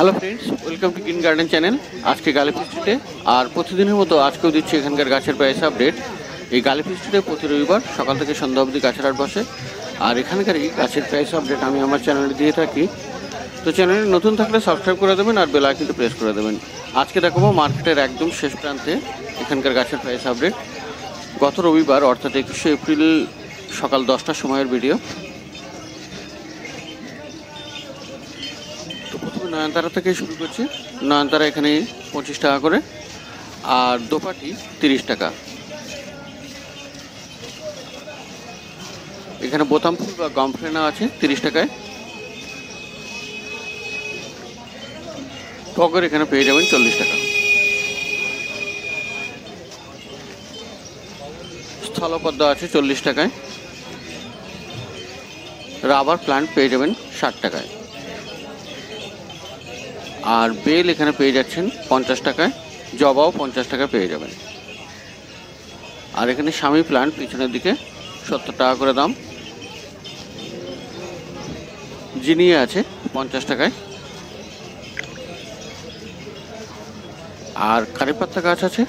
Hello friends, welcome to green garden channel. আজকে গালিফি স্ট্রিটে আর প্রতিদিনের মতো আজকেও দিচ্ছি এখানকার গাছের প্রাইস আপডেট। এই গালিফি স্ট্রিটে প্রতি রবিবার সকাল থেকে সন্ধ্যা অবধি গাছের হাট বসে, আর এখানকার এই গাছের প্রাইস আপডেট আমি আমার চ্যানেলে দিয়ে থাকি। তো চ্যানেলে নতুন থাকলে সাবস্ক্রাইব করে দেবেন আর বেল আইকনটি প্রেস করে দেবেন। আজকে দেখাবো মার্কেটের একদম শেষ প্রান্তে এখানকার গাছের প্রাইস আপডেট গত রবিবার অর্থাৎ 21শে এপ্রিল সকাল 10টার সময়ের ভিডিও। তো প্রথমে নয়নতারা থেকে শুরু করছি। নয়নতারা এখানে 25 টাকা করে, আর দোপাটি 30 টাকা। এখানে বোতাম ফুল বা গমফ্রেনা আছে 30 টাকায়। টগর এখানে পেয়ে যাবেন 40 টাকা। স্থলপদ্ম আছে 40 টাকায়। রাবার প্লান্ট পেয়ে যাবেন 60 টাকায়। আর বেল এখানে পেয়ে যাচ্ছেন 50 টাকায়। জবাও 50 টাকা পেয়ে যাবেন। আর এখানে স্বামী প্লান্ট পিছনের দিকে 70 টাকা করে দাম। জিনিয়া আছে 50 টাকায়। আর কারি পাত্তা গাছ আছে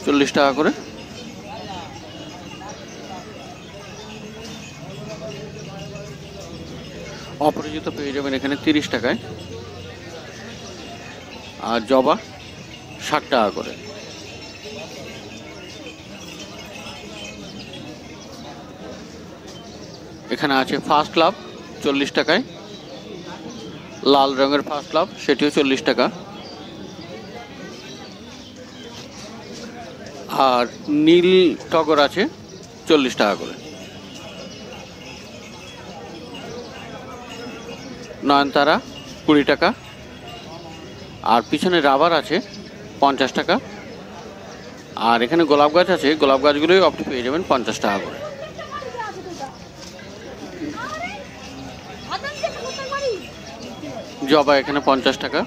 40 টাকা করে। অপরাজিত পেয়ে যাবেন এখানে 30 টাকায়। আর জবা 60 টাকা করে। এখানে আছে ফার্স্ট লাভ 40 টাকায়। লাল রঙের ফার্স্ট লাভ, সেটিও 40 টাকা। আর নীল টগর আছে 40 টাকা করে। নয়নতারা 20 টাকা। আর পিছনে রাবার আছে 50 টাকা। আর এখানে গোলাপ গাছ আছে, গোলাপ গাছগুলোই আপনি পেয়ে যাবেন 50 টাকা করে। জবা এখানে 50 টাকা।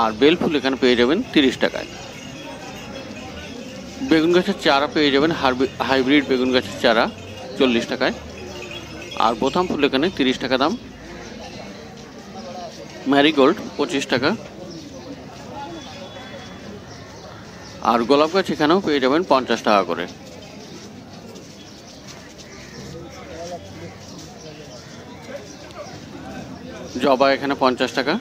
আর বেল ফুল এখানে পেয়ে যাবেন 30 টাকায়। বেগুন গাছের চারা পেয়ে যাবেন, হাইব্রিড বেগুন গাছের চারা 40 টাকায়। আর বোতাম ফুল এখানে 30 টাকা দাম। ম্যারিগোল্ড 25 টাকা। আর গোলাপ গাছ এখানেও পেয়ে যাবেন 50 টাকা করে। জবা এখানে 50 টাকা।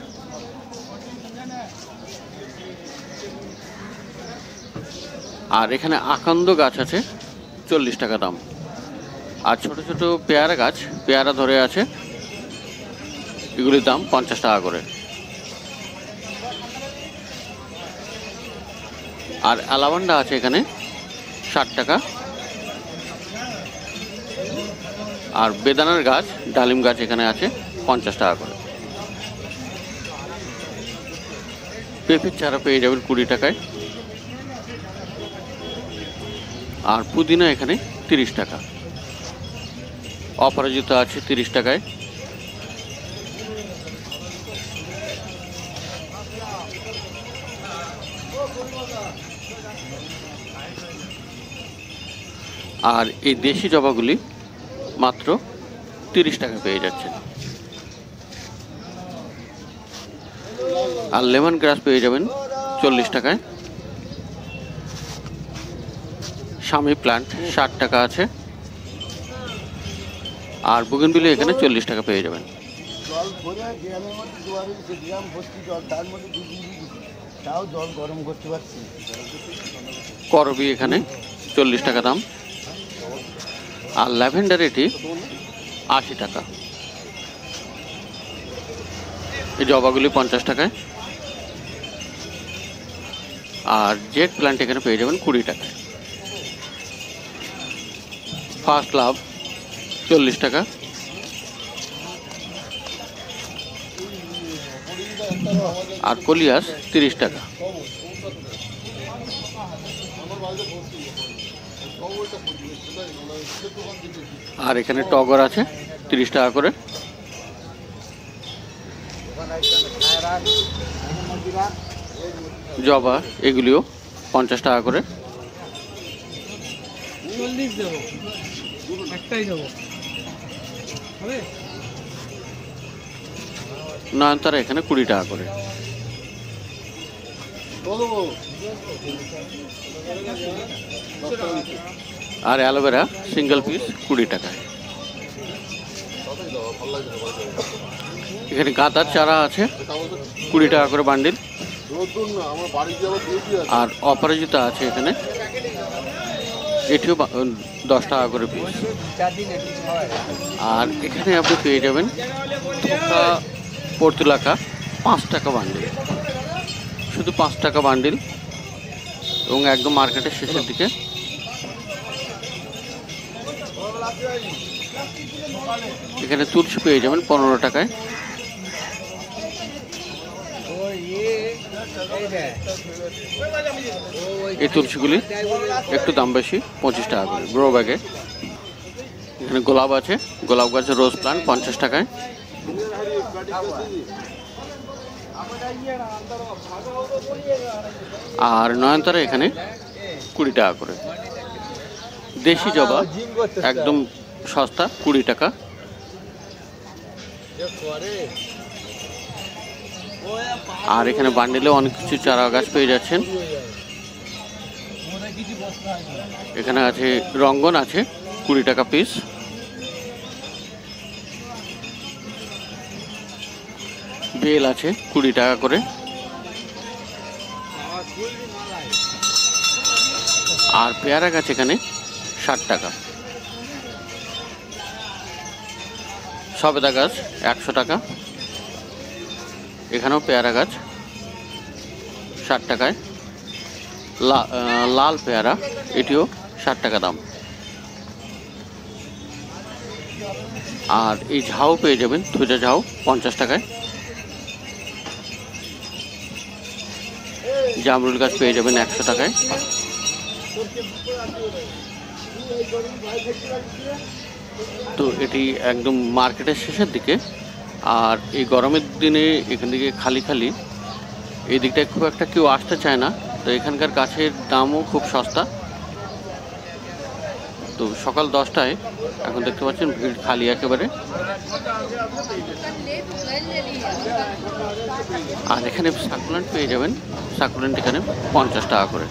আর এখানে আকন্দ গাছ আছে 40 টাকা দাম। আর ছোট ছোট পেয়ারা গাছ, পেয়ারা ধরে আছে, এগুলির দাম 50 টাকা করে। আর অ্যালাভান্ডা আছে এখানে 60 টাকা। আর বেদানার গাছ, ডালিম গাছ এখানে আছে 50 টাকা করে। পেঁপের চারা পেয়ে যাবেন 20 টাকায়। আর পুদিনা এখানে 30 টাকা। অপরাজিত আছে 30 টাকায়। আর এই দেশি জবাগুলি মাত্র 30 টাকা পেয়ে যাচ্ছেন। আর লেমন গ্রাস পেয়ে যাবেন 40 টাকায়। স্বামী প্লান্ট 60 টাকা আছে। আর বুগেনভিলি এখানে 40 টাকা পেয়ে যাবেন। করবি এখানে 40 টাকা দাম। আর ল্যাভেন্ডার এটি 80 টাকা। এই জবাগুলি 50 টাকায়। আর জেড প্লান্ট এখানে পেয়ে যাবেন 20 টাকায়। ফার্স্ট লাভ 40 টাকা। আর কলিয়াস 30 টাকা। আর এখানে টগর আছে 30 টাকা করে। জবা এগুলিও 50 টাকা করে। নয়নতারা এখানে 20 টাকা করে। আর অ্যালোভেরা সিঙ্গেল পিস 20 টাকা। এখানে গাঁদার চারা আছে 20 টাকা করে বান্ডিল। আর অপরাজিতা আছে এখানে, এটিও 10 টাকা করে পিস। আর এখানে আপনি পেয়ে যাবেন থোকা পর্তুলাকা 5 টাকা বান্ডিল, শুধু 5 টাকা বান্ডিল, এবং একদম মার্কেটের শেষের দিকে। এখানে তুলসী পেয়ে যাবেন 15 টাকায়। এই তুলসীগুলি একটু দাম বেশি, 25 টাকা করে গ্রো ব্যাগে। এখানে গোলাপ আছে, গোলাপ গাছের রোজ প্লান্ট 50 টাকায়। আর নয়নতারা এখানে 20 টাকা করে। দেশি জবা একদম সস্তা, 20 টাকা। আর এখানে বান্ডিলে অনেক কিছু চারা গাছ পেয়ে যাচ্ছেন। এখানে আছে রঙ্গন আছে 20 টাকা পিস। বেল আছে 20 টাকা করে। আর পেয়ারা গাছ এখানে 60 টাকা। সবেদা গাছ 100 টাকা। এখানেও পেয়ারা গাছ 60 টাকায়। লাল পেয়ারা এটিও 60 টাকা দাম। আর এই ঝাউ পেয়ে যাবেন, থুজা ঝাউ 50 টাকায়। জামরুল গাছ পেয়ে যাবেন 100 টাকায়। তো এটি একদম মার্কেটের শেষের দিকে। আর এই গরমের দিনে এখান থেকে খালি খালি এই দিকটায় খুব একটা কেউ আসতে চায় না, তো এখানকার গাছের দামও খুব সস্তা। তো সকাল 10টায় এখন দেখতে পাচ্ছেন ভিড় খালি একেবারে। আর এখানে সাকুলেন্ট পেয়ে যাবেন, সাকুলেন্ট এখানে 50 টাকা করে।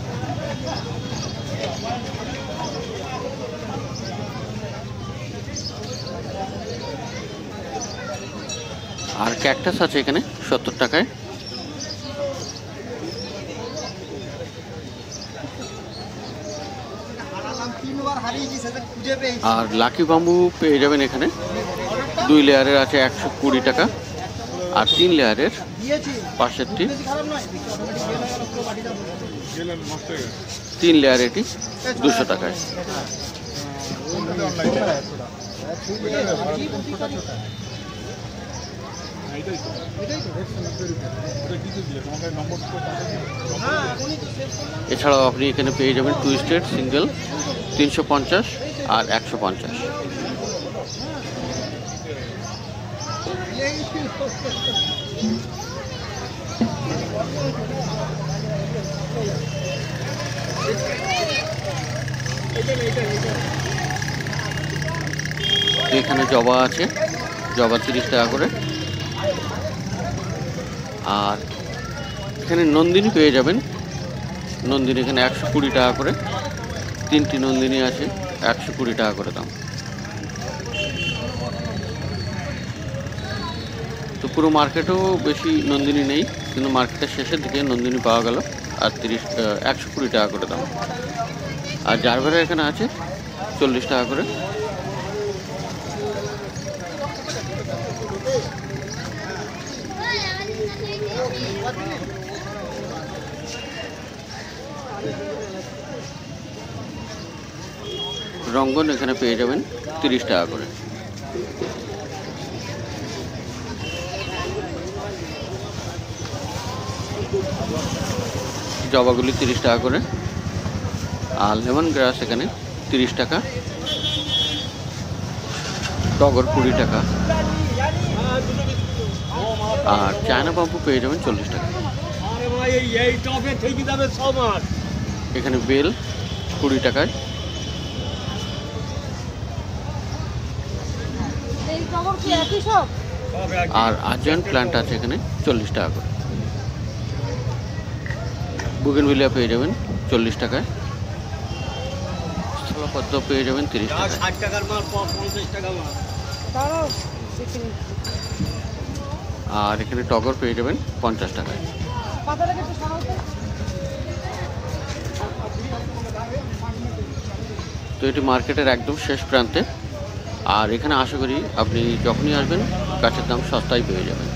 আর ক্যাকটাস আছে এখানে 70 টাকায়। আর লাকি বাম্বু পেয়ে যাবেন এখানে 2 লেয়ারের আছে 120 টাকা। আর 3 লেয়ারের 65, 3 লেয়ার এটি 200 টাকায়। এছাড়াও আপনি এখানে পেয়ে যাবেন টুইস্টেড সিঙ্গেল 350 আর 150। এখানে জবা আছে, জবা 30 টাকা করে। আর এখানে নন্দিনী পেয়ে যাবেন, নন্দিনী এখানে 120 টাকা করে। 3টি নন্দিনী আছে 120 টাকা করে দাম। তো পুরো মার্কেটেও বেশি নন্দিনী নেই, কিন্তু মার্কেটের শেষের দিকে নন্দিনী পাওয়া গেল। আর 120 টাকা করে দাম। আর জারবেরা এখানে আছে 40 টাকা করে। রঙ্গন এখানে পেয়ে যাবেন 30 টাকা করে। জবাগুলি 30 টাকা করে। আর লেমন গ্রাস এখানে 30 টাকা। টগর 20 টাকা। আর চায়না বাম্বু পেয়ে যাবেন 40 টাকা। এখানে বেল 20 টাকায়। আর আর্জেন্ট প্ল্যান্ট আছে এখানে 40 টাকা করে। বুগেনভিলিয়া পেয়ে যাবেন 40 টাকায়, স্থলপদ্ম পেয়ে যাবেন 30 টাকায়। আর এখানে টগর পেয়ে যাবেন 50 টাকায়। তো এটি মার্কেটের একদম শেষ প্রান্তে, আর এখানে আশা করি আপনি যখনই আসবেন গাছের দাম সস্তায় পেয়ে যাবেন।